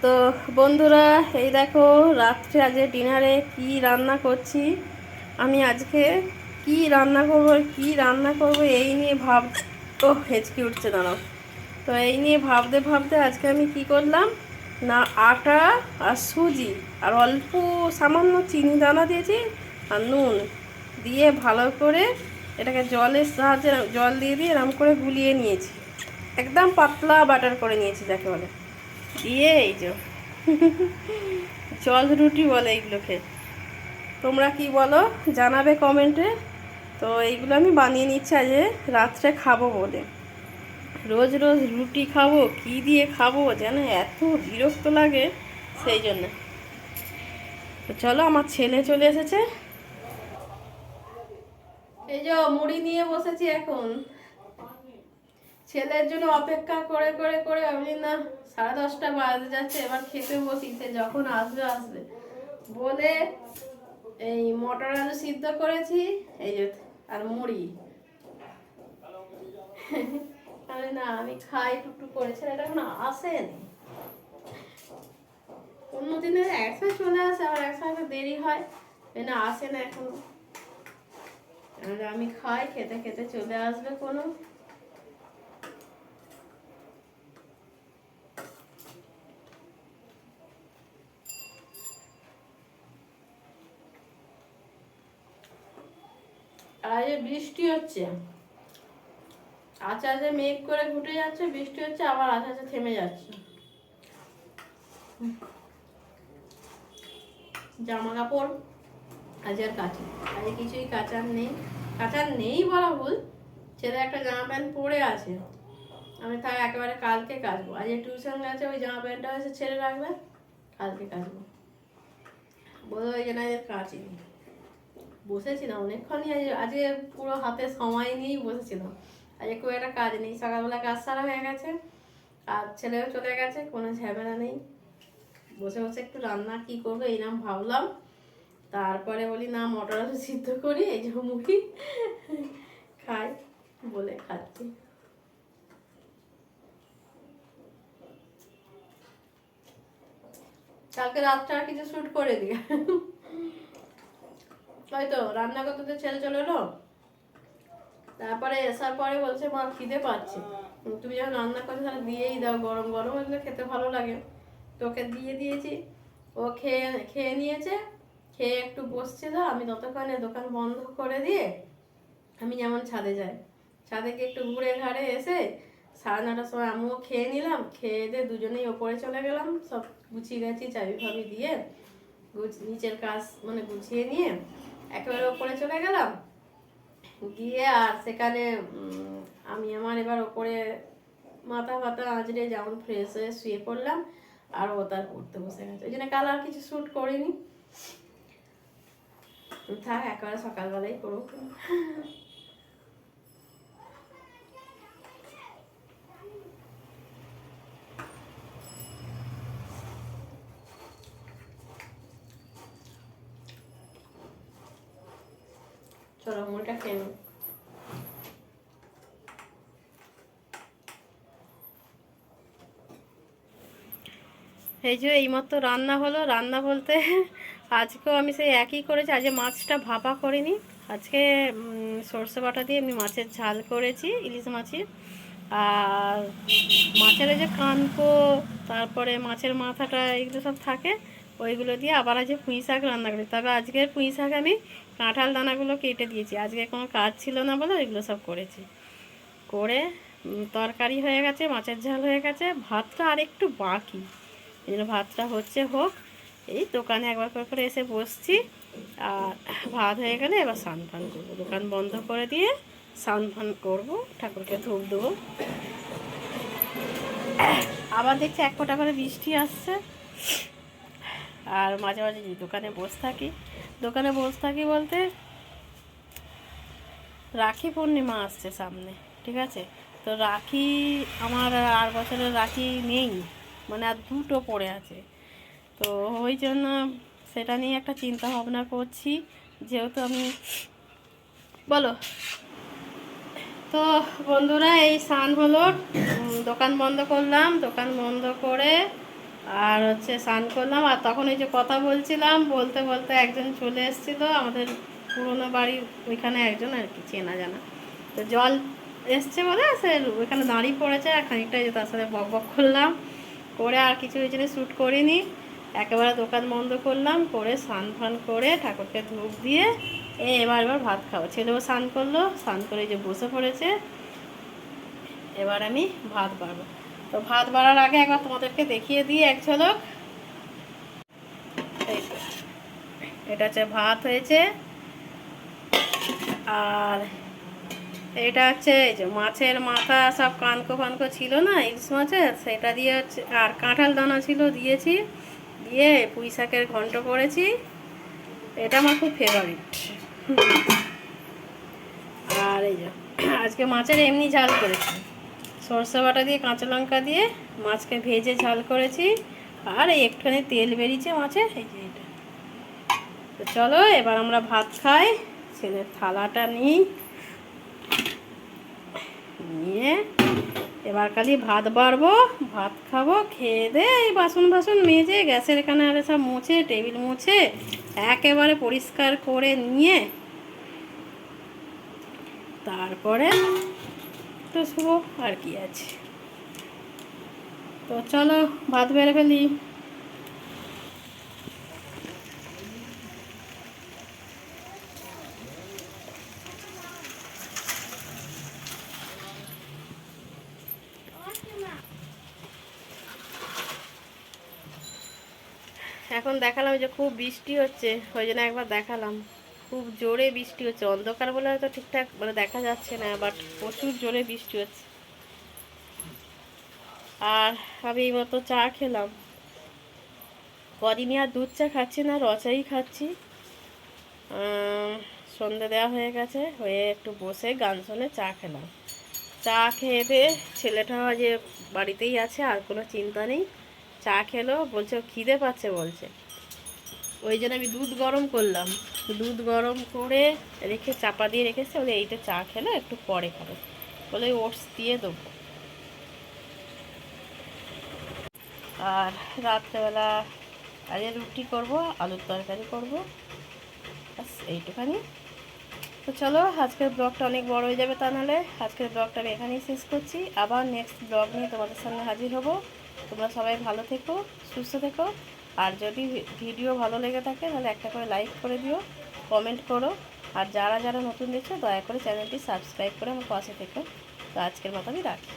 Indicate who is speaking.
Speaker 1: তো বন্ধুরা, এই দেখো রাত্রে আজকে ডিনারে কি রান্না করছি। আমি আজকে কি রান্না করব এই নিয়ে ও হেঁচকি উঠছে, দাঁড়াও। তো এই নিয়ে ভাবতে ভাবতে আজকে আমি কি করলাম না, আটা আর সুজি আর অল্প সামান্য চিনি দানা দিয়েছি আর নুন দিয়ে ভালো করে এটাকে জলের সাহায্যে জল দিয়ে এরকম করে গুলিয়ে নিয়েছি। একদম পাতলা বাটার করে নিয়েছি যাকে বলে। দিয়ে এই যে জল রুটি বলে এইগুলোকে, তোমরা কি বলো জানাবে কমেন্টে। তো এইগুলো আমি বানিয়ে নিচ্ছি আজ রাত্রে খাবো বলে। রোজ রোজ রুটি খাবো, কি দিয়ে খাবো যেন এত বিরক্ত লাগে, সেই জন্য। তো চলো, আমার ছেলে চলে এসেছে। এই যে মুড়ি নিয়ে বসেছি এখন, ছেলের জন্য অপেক্ষা করে করে করে আমি না 10:30 বাজে যাচ্ছে, এবার খেতে বসি, সে যখন আসবে আসবে বলে এই মটর আলু সিদ্ধ করেছি এই যে, আর মুড়ি। আমি না আমি খাই টুকটুক করেছি, এটা এখন আসেনি। অন্যদিনের একসাথে চলে আসে, আবার একসাথে দেরি হয়, না আসে না এখন। আমি খাই, খেতে খেতে চলে আসবে কোনো। আর বৃষ্টি হচ্ছে, আচ্ছা আচ্ছা মেঘ করে ঘুটে যাচ্ছে, বৃষ্টি হচ্ছে, আবার আচ্ছা আচ্ছা থেমে যাচ্ছে। জামা কাপড় আজ আর কাচি, আজ কিছুই কাচার নেই। কাচার নেই বলা ভুল, ছেলে একটা জামা প্যান্ট পরে আছে, আমি তাই একেবারে কালকে কাচবো। আজ টিউশন গেছে, ওই জামা প্যান্টটা হয়েছে ছেড়ে রাখবে, কালকে কাচবো বলে, ওই জন্য কাচিনি। বসেছিলাম অনেকক্ষণই, আজকে পুরো হাতে সময় নিয়েই বসেছিলাম। আজকে খুব একটা কাজ নেই, সকালবেলা কাজ সারা হয়ে গেছে, আর ছেলেও চলে গেছে, কোনো ঝামেলা নেই। বসে বসে একটু রান্না কি করবো এই নাম ভাবলাম, তারপরে বলি না মটর আলু সিদ্ধ করি, এই যে মুড়ি খাই বলে খাচ্ছি। কালকে রাতটা আর কিছু শুট করে দিয়ে হয়তো রান্না করতে তো ছেলে চলে এলো, তারপরে আসার পরে বলছে মা খিদে পাচ্ছে, তুমি যখন রান্না করছো তাহলে দিয়েই দাও, গরম গরম হলে খেতে ভালো লাগে। তোকে দিয়ে দিয়েছি, ও খেয়ে খেয়ে নিয়েছে, খেয়ে একটু বসছিল, আমি ততক্ষণে দোকান বন্ধ করে দিয়ে আমি যেমন ছাদে যাই, ছাদে গিয়ে একটু ঘুরে ঘাড়ে এসে 9:30টার সময় আমিও খেয়ে নিলাম, খেয়ে দিয়ে দুজনেই ওপরে চলে গেলাম, সব গুছিয়ে গেছি চাবি ফাবি দিয়ে, নিচের কাজ মানে গুছিয়ে নিয়ে একেবারে ওপরে চলে গেলাম, গিয়ে আর সেখানে আমি আমার এবার ওপরে মাথা ফাতা আঁচড়ে যেমন ফ্রেশ হয়ে শুয়ে পড়লাম, আর ও তার পড়তে বসে গেছে, ওই জন্য কাল আর কিছু শ্যুট করিনি। থাক একেবারে সকালবেলাই করবো। চলো মুড়িটা খেয়ে নেব। এই যে এইমাত্র রান্না হলো, রান্না বলতে আজকেও আমি সেই একই করেছি, আজকে মাছটা ভাপা করিনি, আজকে সর্ষে বাটা দিয়ে এমনি মাছের ঝাল করেছি, ইলিশ মাছের। আর মাছের ওই যে কানকো, তারপরে মাছের মাথাটা এগুলো সব থাকে, ওইগুলো দিয়ে আবার আজকে পুঁই শাক রান্না করি। তবে আজকের পুঁই শাক আমি কাঁঠাল দানাগুলো কেটে দিয়েছি, আজকে কোনো কাজ ছিল না বলে ওইগুলো সব করেছি। করে তরকারি হয়ে গেছে, মাছের ঝাল হয়ে গেছে, ভাতটা আর একটু বাকি, এই জন্য ভাতটা হচ্ছে হোক। এই দোকানে একবার করে এসে বসছি, আর ভাত হয়ে গেলে এবার স্নান ফান করবো, দোকান বন্ধ করে দিয়ে স্নান ফান করবো, ঠাকুরকে ধূপ দেবো। আবার দেখছি 1 ফোঁটা করে বৃষ্টি আসছে, আর মাঝে মাঝে দোকানে বসে থাকি। দোকানে বসে থাকি বলতে রাখি পূর্ণিমা আসছে সামনে, ঠিক আছে? তো রাখি আমার আর বছরের রাখি নেই, মানে আর 2টো পড়ে আছে, তো ওই জন্য সেটা নিয়ে একটা চিন্তা ভাবনা করছি, যেহেতু আমি বলো। তো বন্ধুরা, এই স্নান হলো, দোকান বন্ধ করলাম, দোকান বন্ধ করে আর হচ্ছে স্নান করলাম। আর তখন এই যে কথা বলছিলাম, বলতে বলতে একজন চলে এসেছিলো আমাদের পুরোনো বাড়ির ওইখানে, একজন আর কি চেনা জানা। তো জল এসছে বলে সে ওইখানে দাঁড়িয়ে পড়েছে, আর খানিকটা যে তার সাথে বক বক করলাম, করে আর কিছু ওই জন্য শ্যুট করিনি। একেবারে দোকান বন্ধ করলাম, করে স্নান ফান করে ঠাকুরকে ধূপ দিয়ে এবার ভাত খাবো। ছেলেও স্নান করলো, স্নান করে যে বসে পড়েছে। এবার আমি ভাত বাড়বো। তো ভাত বাড়ার আগে একবার তোমাদেরকে দেখিয়ে দিই এক ঝলক। এটা হচ্ছে ভাত হয়েছে, আর এটা হচ্ছে এই যে মাছের মাথা সব কানকো ফানকো ছিল না ইলিশ মাছের, সেটা দিয়ে হচ্ছে, আর কাঁঠাল দানা ছিল দিয়েছি, দিয়ে পুঁই শাকের ঘন্ট করেছি। এটা আমার খুব ফেভারিট। আর এই যে আজকে মাছের এমনি ঝাল করেছি, সরষে বাটা দিয়ে কাঁচা লঙ্কা দিয়ে মাছকে ভেজে ঝাল করেছি। আর এই একটুখানি তেল বেরিয়েছে মাছের, এই যে এটা। তো চলো এবার আমরা ভাত খাই। ছেলের থালাটা নিই, নিয়ে এবার খালি ভাত বাড়বো, ভাত খাবো, খেয়ে দে এই বাসন বাসন মেজে গ্যাসের এখানে আরে সব মুছে, টেবিল মুছে একেবারে পরিষ্কার করে নিয়ে তারপরে তো শুভ আর কি আছে। তো চলো ভাত বেড়ে ফেলি। এখন দেখালাম যে খুব বৃষ্টি হচ্ছে, ওই জন্য একবার দেখালাম। খুব জোরে বৃষ্টি হচ্ছে, অন্ধকার বলে হয়তো ঠিকঠাক মানে দেখা যাচ্ছে না, বাট প্রচুর জোরে বৃষ্টি হচ্ছে। আর আমি এই মতো চা খেলাম, কদিনই আর দুধ চা খাচ্ছি না, রচাই খাচ্ছি। সন্ধে দেওয়া হয়ে গেছে, হয়ে একটু বসে গান শুনে চা খেলাম। চা খেয়ে দিয়ে ছেলেটা যে বাড়িতেই আছে, আর কোনো চিন্তা নেই। চা খেলো, বলছে খিদে পাচ্ছে বলছে, ওই জন্য আমি দুধ গরম করলাম। দুধ গরম করে রেখে চাপা দিয়ে রেখেছে, বলে এইটা চা খেলো, একটু পরে খাবে বলে ওটস দিয়ে দেবো। আর রাত্রেবেলা আজকে রুটি করব, আলুর তরকারি করব, ব্যাস এইটুখানি। তো চলো আজকের ব্লগটা অনেক বড় হয়ে যাবে, তা নাহলে আজকের ব্লগটা আমি এখানেই শেষ করছি। আবার নেক্সট ব্লগ নিয়ে তোমাদের সামনে হাজির হব। তোমরা সবাই ভালো থেকো, সুস্থ থেকো। আর যদি ভিডিও ভালো লেগে থাকে তাহলে একটা করে লাইক করে দিও, কমেন্ট করো। আর যারা যারা নতুন দেখছো দয়া করে চ্যানেলটি সাবস্ক্রাইব করে আমার পাশে থেকো। তো আজকের মতো আমি রাখি।